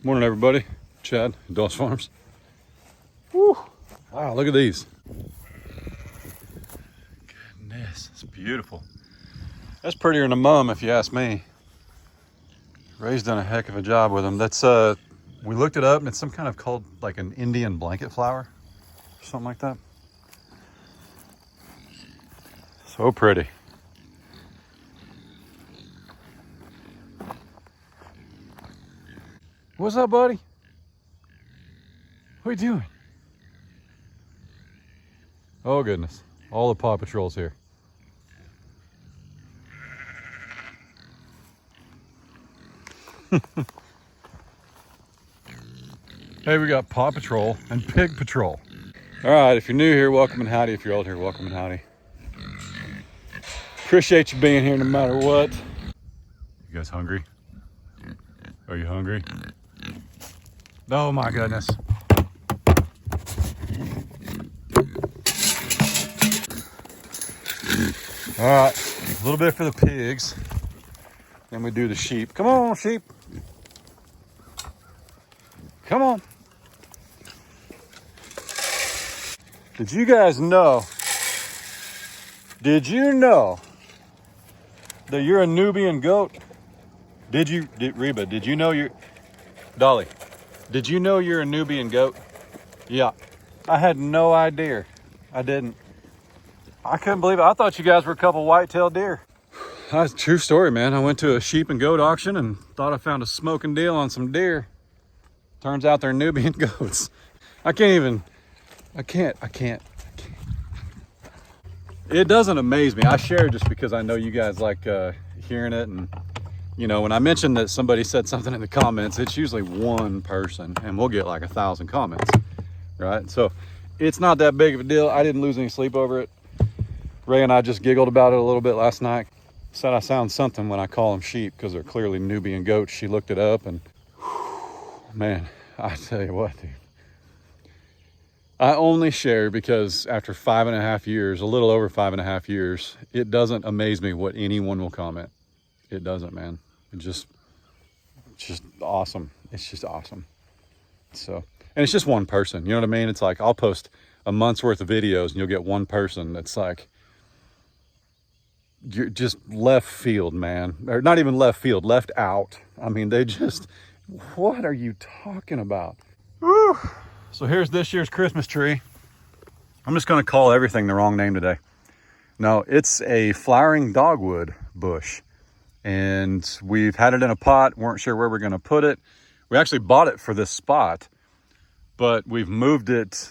Morning, everybody. Chad, Doss Farms. Woo! Wow, look at these. Goodness, it's beautiful. That's prettier than a mum, if you ask me. Ray's done a heck of a job with them. That's we looked it up, and it's some kind of called like an Indian blanket flower, something like that. So pretty. What's up, buddy? What are you doing? Oh goodness, all the Paw Patrol's here. Hey, we got Paw Patrol and Pig Patrol. All right, if you're new here, welcome and howdy. If you're old here, welcome and howdy. Appreciate you being here no matter what. You guys hungry? Are you hungry? Oh my goodness. All right, a little bit for the pigs. Then we do the sheep. Come on, sheep. Come on. Did you guys know? Did you know that you're a Nubian goat? Reba, did you know you're... Dolly, did you know you're a Nubian goat? Yeah. I had no idea. I didn't. I couldn't believe it. I thought you guys were a couple white-tailed deer. That's a true story, man. I went to a sheep and goat auction and thought I found a smoking deal on some deer. Turns out they're Nubian goats. I can't. It doesn't amaze me. I share just because I know you guys like hearing it. And, you know, when I mentioned that somebody said something in the comments, it's usually one person and we'll get like 1,000 comments, right? So it's not that big of a deal. I didn't lose any sleep over it. Ray and I just giggled about it a little bit last night. Said I sound something when I call them sheep because they're clearly Nubian goats. She looked it up and man, I tell you what, dude. I only share because after 5.5 years, a little over 5.5 years, it doesn't amaze me what anyone will comment. It doesn't, man. It's just awesome. It's just awesome. So, and it's just one person, you know what I mean? It's like, I'll post a month's worth of videos and you'll get one person that's like, you're just left field, man. Or not even left field, left out. I mean, they just, what are you talking about? Woo. So here's this year's Christmas tree. I'm just gonna call everything the wrong name today. No, it's a flowering dogwood bush. And we've had it in a pot, weren't sure where we're gonna put it. We actually bought it for this spot, but we've moved it,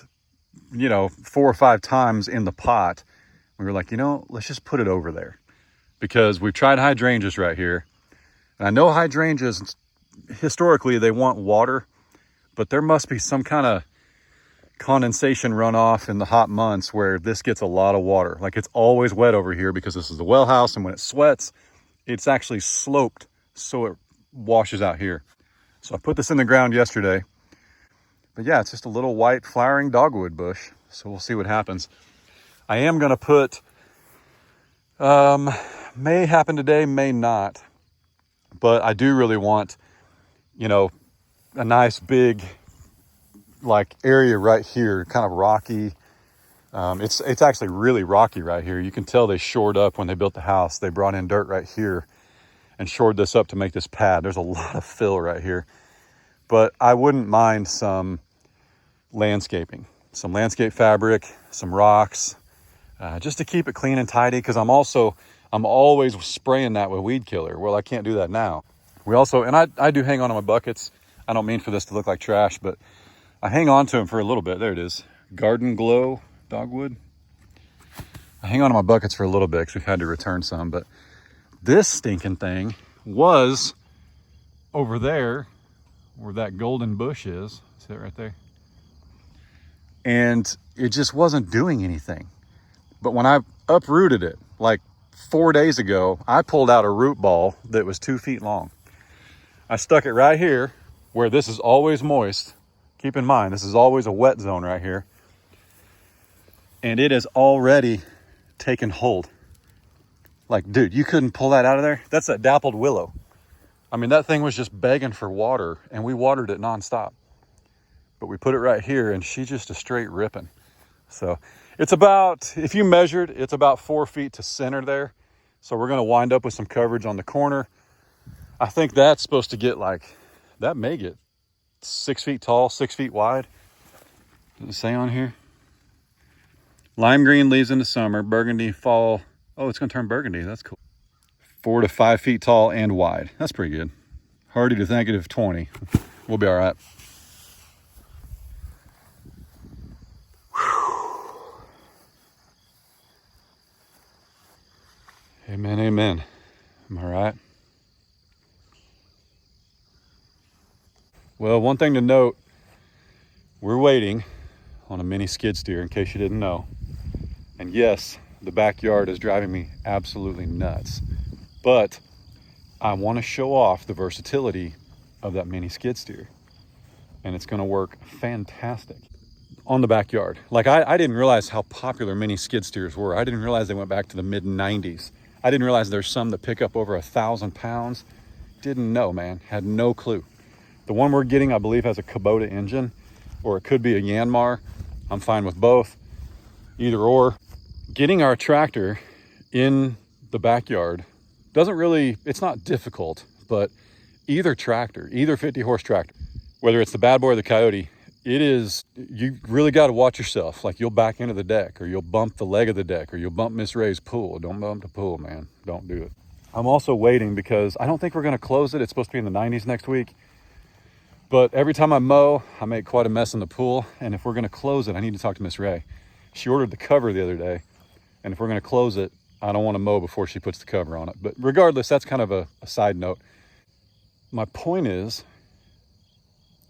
you know, 4 or 5 times in the pot. We were like, you know, let's just put it over there. Because we've tried hydrangeas right here. And I know hydrangeas, historically, they want water, but there must be some kind of condensation runoff in the hot months where this gets a lot of water. Like it's always wet over here because this is the well house, and when it sweats, it's actually sloped so it washes out here. So I put this in the ground yesterday. But yeah, it's just a little white flowering dogwood bush. So we'll see what happens. I am gonna put, may happen today, may not. But I do really want, you know, a nice big like area right here, kind of rocky. It's actually really rocky right here. You can tell they shored up when they built the house. They brought in dirt right here and shored this up to make this pad. There's a lot of fill right here. But I wouldn't mind some landscaping, some landscape fabric, some rocks, just to keep it clean and tidy. Because I'm always spraying that with weed killer. Well, I can't do that now. We also, and I do hang on to my buckets. I don't mean for this to look like trash, but I hang on to them for a little bit. There it is. Garden Glow dogwood. I hang on to my buckets for a little bit because we've had to return some, but this stinking thing was over there where that golden bush is. See it right there? And it just wasn't doing anything. But when I uprooted it, like 4 days ago, I pulled out a root ball that was 2 feet long. I stuck it right here where this is always moist. Keep in mind, this is always a wet zone right here. And it has already taken hold. Like, dude, you couldn't pull that out of there? That's a dappled willow. I mean, that thing was just begging for water, and we watered it nonstop. But we put it right here, and she's just a straight ripping. So it's about, if you measured, it's about 4 feet to center there. So we're gonna wind up with some coverage on the corner. I think that's supposed to get like, that may get 6 feet tall, 6 feet wide. Does it say on here? Lime green leaves in the summer, burgundy fall. Oh, it's gonna turn burgundy, that's cool. 4 to 5 feet tall and wide. That's pretty good. Hardy to negative 20. We'll be all right. Amen, amen. Am I right? Well, one thing to note, we're waiting on a mini skid steer, in case you didn't know. And yes, the backyard is driving me absolutely nuts. But I want to show off the versatility of that mini skid steer. And it's going to work fantastic on the backyard. Like I didn't realize how popular mini skid steers were. I didn't realize they went back to the mid 90s. I didn't realize there's some that pick up over 1,000 pounds. Didn't know, man. Had no clue. The one we're getting, I believe, has a Kubota engine, or it could be a Yanmar. I'm fine with both. Either or. Getting our tractor in the backyard doesn't really, it's not difficult, but either tractor, either 50 horse tractor, whether it's the Bad Boy or the Coyote, it is, you really got to watch yourself. Like you'll back into the deck, or you'll bump the leg of the deck, or you'll bump Miss Ray's pool. Don't bump the pool, man. Don't do it. I'm also waiting because I don't think we're going to close it. It's supposed to be in the 90s next week. But every time I mow, I make quite a mess in the pool. And if we're going to close it, I need to talk to Miss Ray. She ordered the cover the other day. And if we're going to close it, I don't want to mow before she puts the cover on it. But regardless, that's kind of a side note. My point is,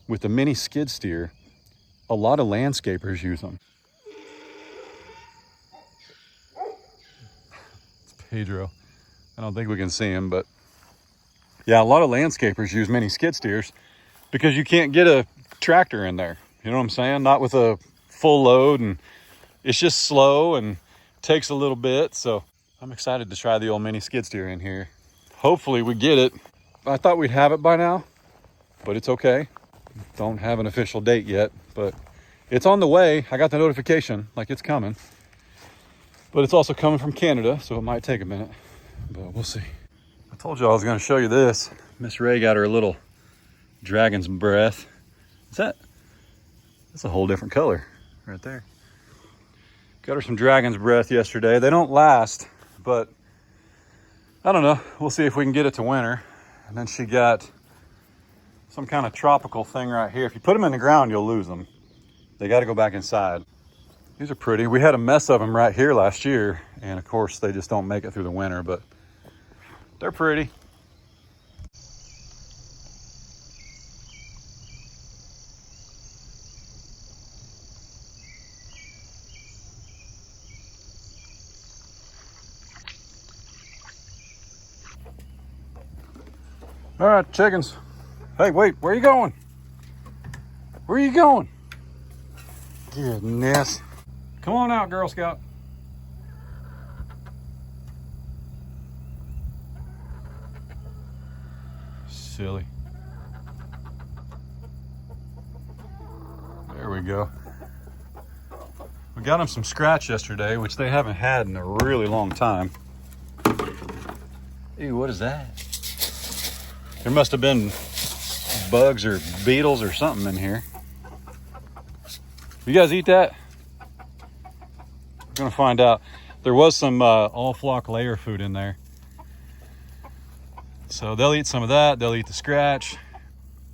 with the mini skid steer, a lot of landscapers use them. It's Pedro. I don't think we can see him, but yeah, a lot of landscapers use mini skid steers because you can't get a tractor in there. You know what I'm saying? Not with a full load, and it's just slow and takes a little bit. So I'm excited to try the old mini skid steer in here. Hopefully we get it. I thought we'd have it by now, but it's okay. Don't have an official date yet, but it's on the way. I got the notification, like it's coming. But it's also coming from Canada, so it might take a minute, but we'll see. I told you I was gonna show you this. Miss Ray got her little dragon's breath. That's a whole different color right there. Got her some dragon's breath yesterday. They don't last, but I don't know. We'll see if we can get it to winter. And then she got some kind of tropical thing right here. If you put them in the ground, you'll lose them. They got to go back inside. These are pretty. We had a mess of them right here last year, and of course they just don't make it through the winter, but they're pretty. All right, chickens. Hey, wait, where are you going? Where are you going? Goodness. Come on out, Girl Scout. Silly. There we go. We got them some scratch yesterday, which they haven't had in a really long time. Ew, what is that? There must have been bugs or beetles or something in here. You guys eat that? We're gonna find out. There was some all flock layer food in there. So they'll eat some of that, they'll eat the scratch.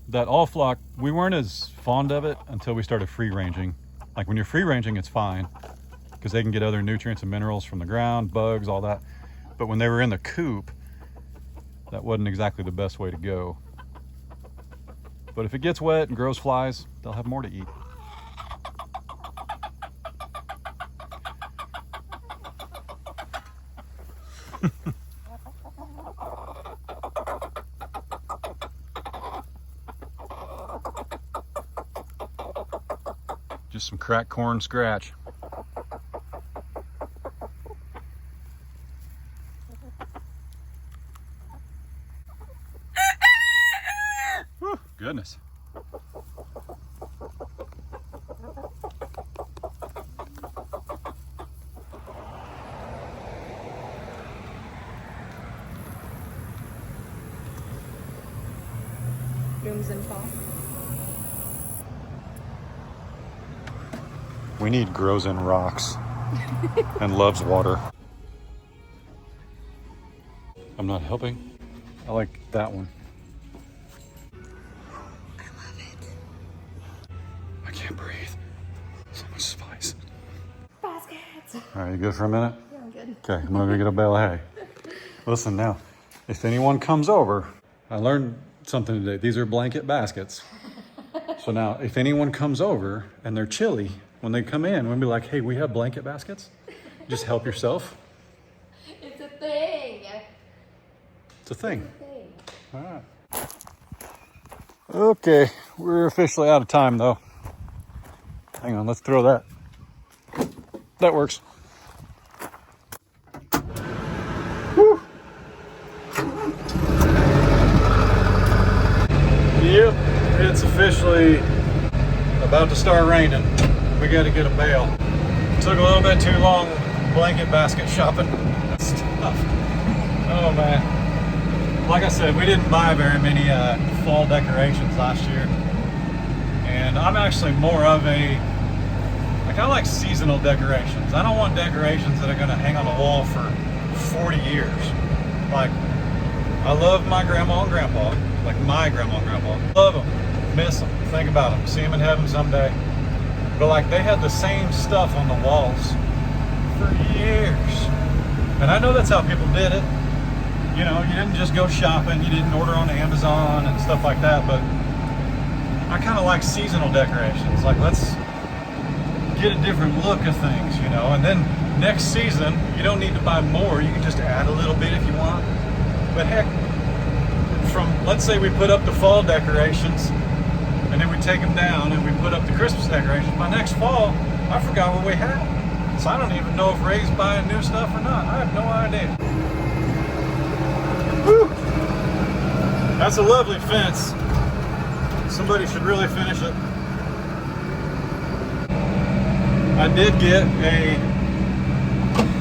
That all flock, we weren't as fond of it until we started free ranging. Like when you're free ranging, it's fine because they can get other nutrients and minerals from the ground, bugs, all that. But when they were in the coop, that wasn't exactly the best way to go. But if it gets wet and grows flies, they'll have more to eat. Just some cracked corn scratch. blossoms in fall. We need grows in rocks and loves water. I'm not helping. I like that one. I love it. I can't breathe. So much spice. Baskets. All right, you good for a minute? Yeah, I'm good. Okay, I'm gonna go get a bale of hay. Listen now, if anyone comes over, I learned something today. These are blanket baskets. So now, if anyone comes over and they're chilly, when they come in, we'll be like, hey, we have blanket baskets. Just help yourself. It's a thing. It's a thing. It's a thing. All right. Okay, we're officially out of time though. Hang on, let's throw that. That works. Whew. Yep, it's officially about to start raining. We got to get a bale. Took a little bit too long blanket basket shopping. That's tough. Oh man. Like I said, we didn't buy very many fall decorations last year. And I'm actually more of I like seasonal decorations. I don't want decorations that are gonna hang on the wall for 40 years. Like, I love my grandma and grandpa, like my grandma and grandpa. Love them, miss them, think about them, see them in heaven someday. But like, they had the same stuff on the walls for years. And I know that's how people did it. You know, you didn't just go shopping, you didn't order on Amazon and stuff like that, but I kind of like seasonal decorations. Like, let's get a different look of things, you know, and then next season, you don't need to buy more. You can just add a little bit if you want. But heck, let's say we put up the fall decorations and then we take them down and we put up the Christmas decorations. By next fall, I forgot what we had. So I don't even know if Ray's buying new stuff or not. I have no idea. Whew. That's a lovely fence. Somebody should really finish it. I did get a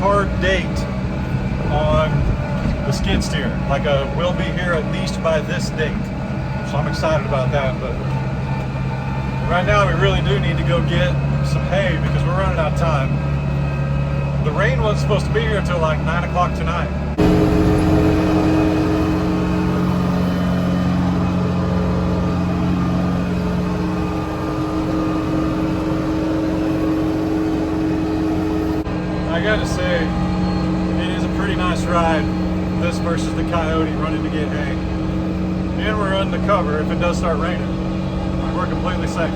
hard date on the skid steer. Like, we'll be here at least by this date. So I'm excited about that. But right now we really do need to go get some hay because we're running out of time. The rain wasn't supposed to be here until like 9 o'clock tonight. I gotta say, it is a pretty nice ride, this versus the Coyote running to get hay. And we're under cover if it does start raining. We're completely safe.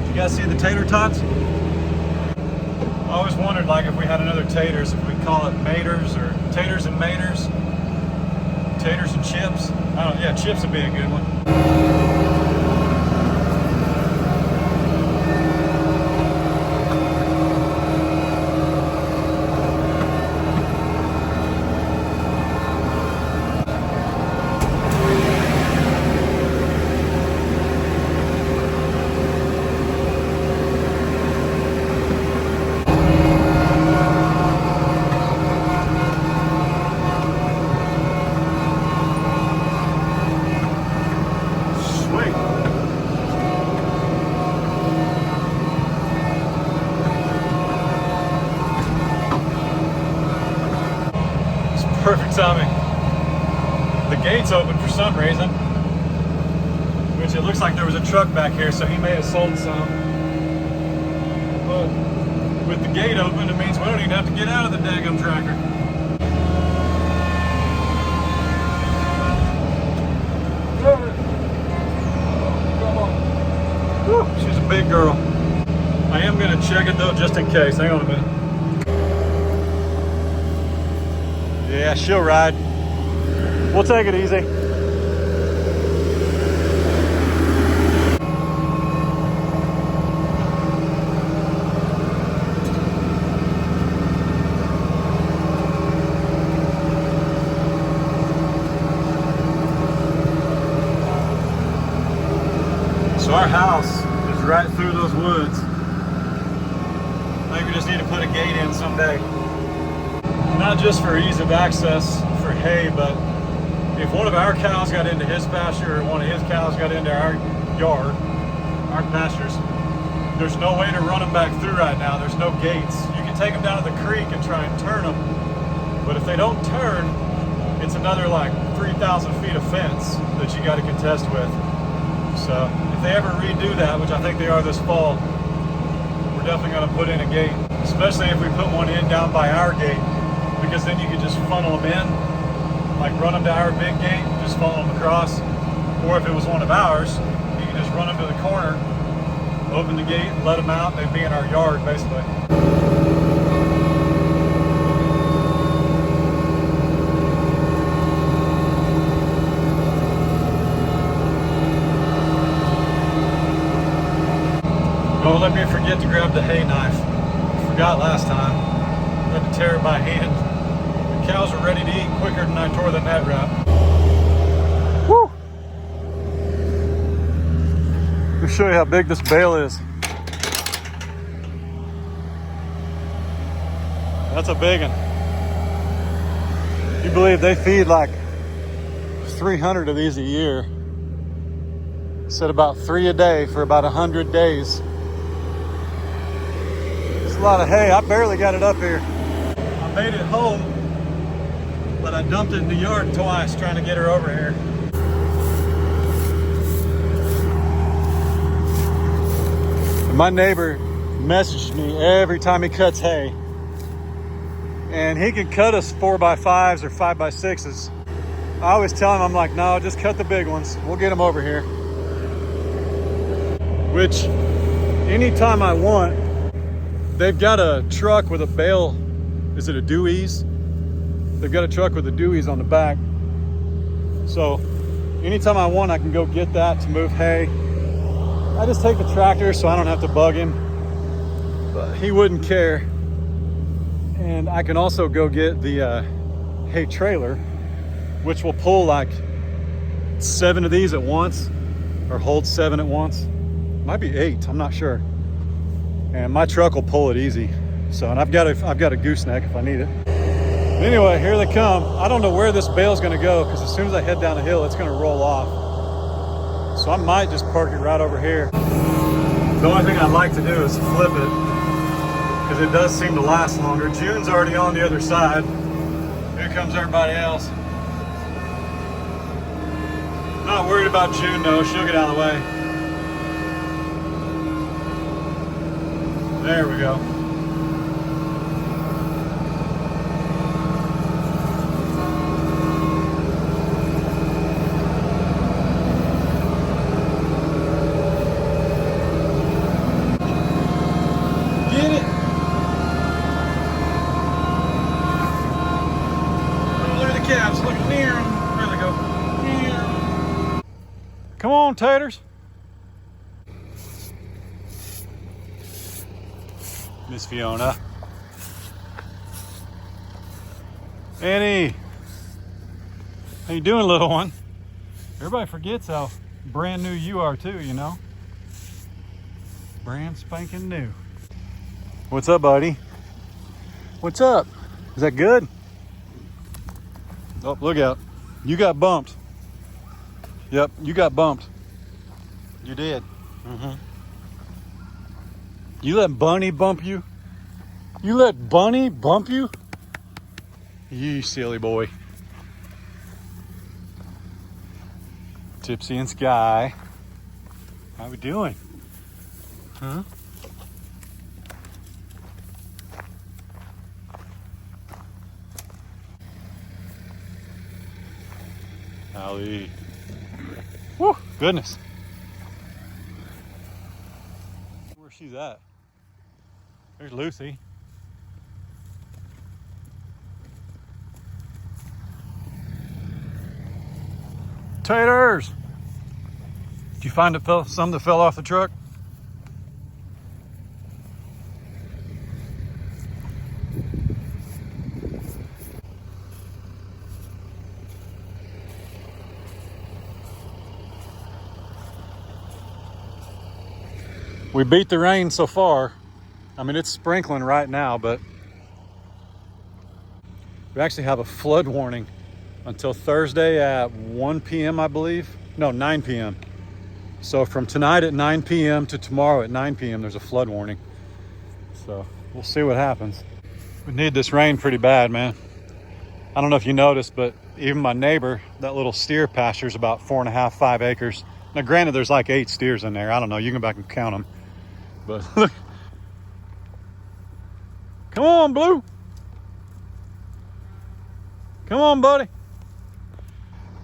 You guys see the tater tots? I always wondered, like, if we had another taters, if we'd call it maters or taters and maters, taters and chips. I don't know, yeah, chips would be a good one. Perfect timing. The gate's open for some reason, which it looks like there was a truck back here, so he may have sold some. But with the gate open, it means we don't even have to get out of the daggum tractor. Come on. Whew, she's a big girl. I am going to check it though, just in case. Hang on a minute. Yeah, she'll ride. We'll take it easy. we just need to put a gate in someday. Not just for ease of access for hay, but if one of our cows got into his pasture or one of his cows got into our yard, our pastures, there's no way to run them back through right now. There's no gates. You can take them down to the creek and try and turn them, but if they don't turn, it's another like 3,000 feet of fence that you got to contest with. So if they ever redo that, which I think they are this fall, we're definitely going to put in a gate, especially if we put one in down by our gate, because then you can just funnel them in, like run them to our big gate, just funnel them across. Or if it was one of ours, you can just run them to the corner, open the gate, let them out, they'd be in our yard basically. Don't let me forget to grab the hay knife. Forgot last time. Had to tear it by hand. The cows are ready to eat quicker than I tore the net wrap. Woo! Let me show you how big this bale is. That's a big one. You believe they feed like 300 of these a year. Said about 3 a day for about 100 days. It's a lot of hay. I barely got it up here. I made it home, but I dumped it in the yard twice trying to get her over here. My neighbor messages me every time he cuts hay. And he can cut us 4x5s or 5x6s. I always tell him, I'm like, no, just cut the big ones. We'll get them over here. Which, anytime I want, they've got a truck with a bale. Is it a Dewey's? They've got a truck with the Dewey's on the back. So anytime I want, I can go get that to move hay. I just take the tractor so I don't have to bug him, but he wouldn't care. And I can also go get the hay trailer, which will pull like 7 of these at once, or hold 7 at once. Might be 8, I'm not sure. And my truck will pull it easy. So, and I've got a gooseneck if I need it. Anyway, here they come. I don't know where this bale's gonna go, because as soon as I head down the hill, it's gonna roll off. So I might just park it right over here. The only thing I'd like to do is flip it, because it does seem to last longer. June's already on the other side. Here comes everybody else. Not worried about June though, she'll get out of the way. There we go. Get it. Oh, look at the calves. Look near them. There they go. Near 'em. Come on, taters. Miss Fiona. Annie. How you doing, little one? Everybody forgets how brand new you are too, you know? Brand spanking new. What's up, buddy? What's up? Is that good? Oh, look out. You got bumped. Yep, you got bumped. You did. Mm-hmm. You let Bunny bump you? You let Bunny bump you? You silly boy. Tipsy and Sky. How we doing? Huh? Allie. Woo, goodness. Where's she's at? There's Lucy. Taters! Did you find some that fell off the truck? We beat the rain so far. I mean, it's sprinkling right now, but we actually have a flood warning until Thursday at 1 p.m., I believe. No, 9 p.m. So from tonight at 9 p.m. to tomorrow at 9 p.m., there's a flood warning. So we'll see what happens. We need this rain pretty bad, man. I don't know if you noticed, but even my neighbor, that little steer pasture is about 4.5, 5 acres. Now, granted, there's like 8 steers in there. I don't know. You can go back and count them. But look. Come on, Blue. Come on, buddy.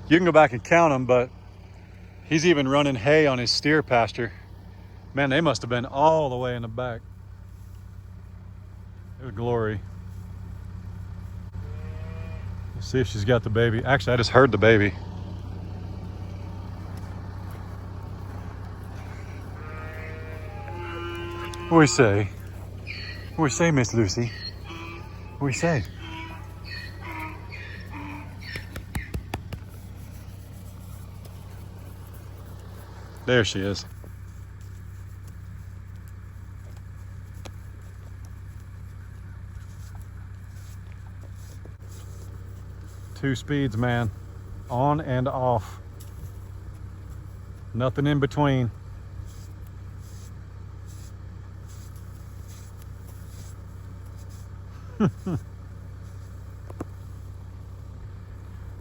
You can go back and count them, but he's even running hay on his steer pasture. Man, they must have been all the way in the back. Good glory. Let's see if she's got the baby. Actually, I just heard the baby. What do we say? What do we say, Miss Lucy? What do we say? There she is. Two speeds, man. On and off. Nothing in between.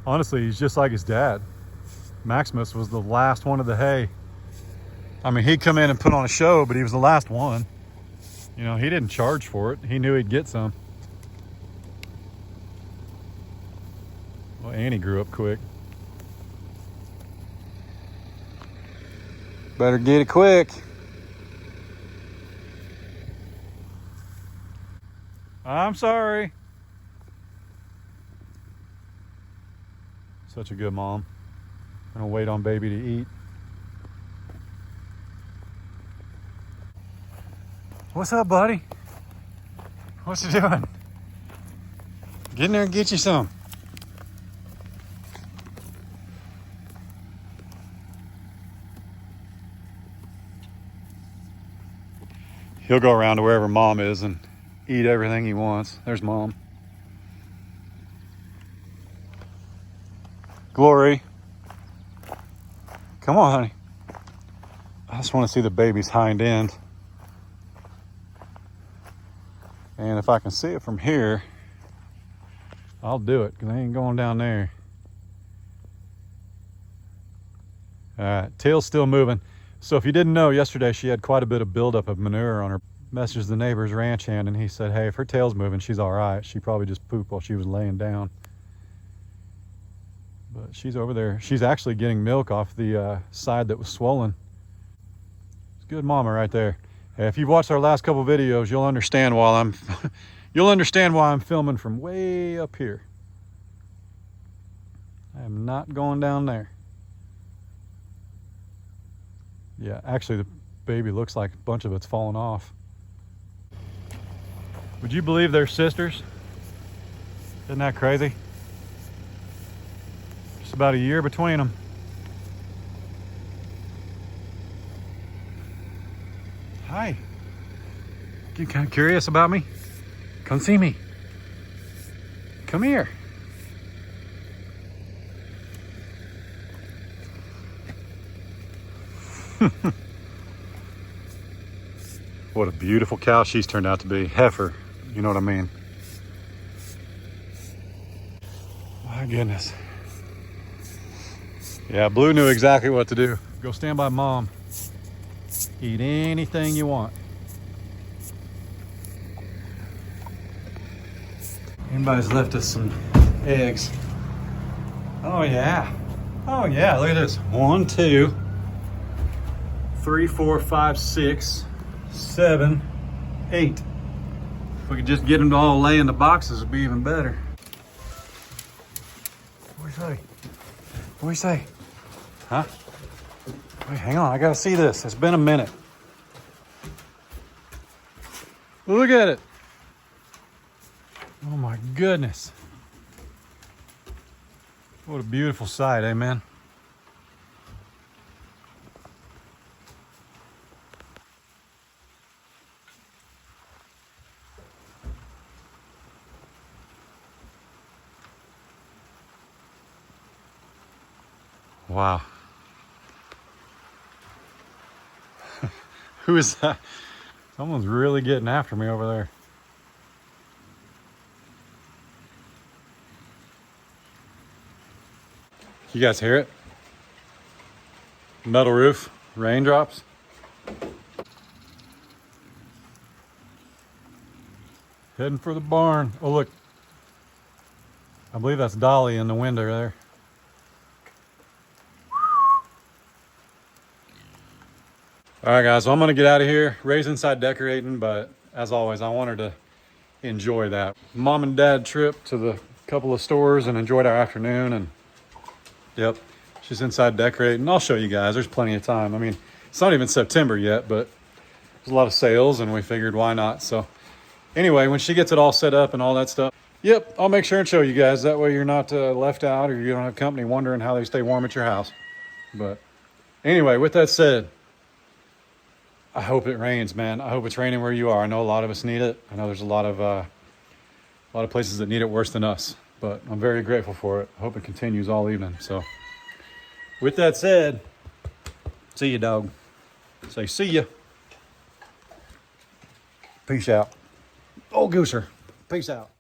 Honestly, he's just like his dad. Maximus was the last one of the hay. I mean, he'd come in and put on a show, but he was the last one. You know, he didn't charge for it. He knew he'd get some. Well, Annie grew up quick. Better get it quick. I'm sorry. Such a good mom. I'm gonna wait on baby to eat. What's up, buddy? What you doing? Get in there and get you some. He'll go around to wherever mom is and eat everything he wants. There's mom. Glory. Come on, honey. I just want to see the baby's hind end. And if I can see it from here, I'll do it, because I ain't going down there. All right, tail's still moving. So if you didn't know, yesterday she had quite a bit of buildup of manure on her. Messaged the neighbor's ranch hand, and he said, hey, if her tail's moving, she's all right. She probably just pooped while she was laying down. But she's over there. She's actually getting milk off the side that was swollen. It's a good mama right there. Hey, if you've watched our last couple videos, you'll understand why I'm filming from way up here. I am not going down there. Yeah, actually the baby looks like a bunch of it's fallen off. Would you believe they're sisters? Isn't that crazy? Just about a year between them. Hi. You kind of curious about me? Come see me. Come here. What a beautiful cow she's turned out to be. Heifer, you know what I mean. My goodness. Yeah, Blue knew exactly what to do. Go stand by mom. Eat anything you want. Anybody's left us some eggs. Oh yeah. Oh yeah, look at this. 1, 2, 3, 4, 5, 6, 7, 8. If we could just get them to all lay in the boxes, it'd be even better. What do you say? What do you say? Huh? Wait, hang on, I gotta see this. It's been a minute. Look at it. Oh my goodness. What a beautiful sight, amen. Wow. Who is that? Someone's really getting after me over there. You guys hear it? Metal roof, raindrops. Heading for the barn. Oh, look. I believe that's Dolly in the window there. All right, guys, so I'm gonna get out of here. Ray's inside decorating, but as always, I want her to enjoy that. Mom and dad trip to the couple of stores and enjoyed our afternoon. And yep, she's inside decorating. I'll show you guys, there's plenty of time. I mean, it's not even September yet, but there's a lot of sales and we figured why not. So anyway, when she gets it all set up and all that stuff, yep, I'll make sure and show you guys. That way you're not left out or you don't have company wondering how they stay warm at your house. But anyway, with that said, I hope it rains, man. I hope it's raining where you are. I know a lot of us need it. I know there's a lot of places that need it worse than us, but I'm very grateful for it. I hope it continues all evening. So with that said, see you, dog. Say see ya. Peace out. Oh, Gooser. Peace out.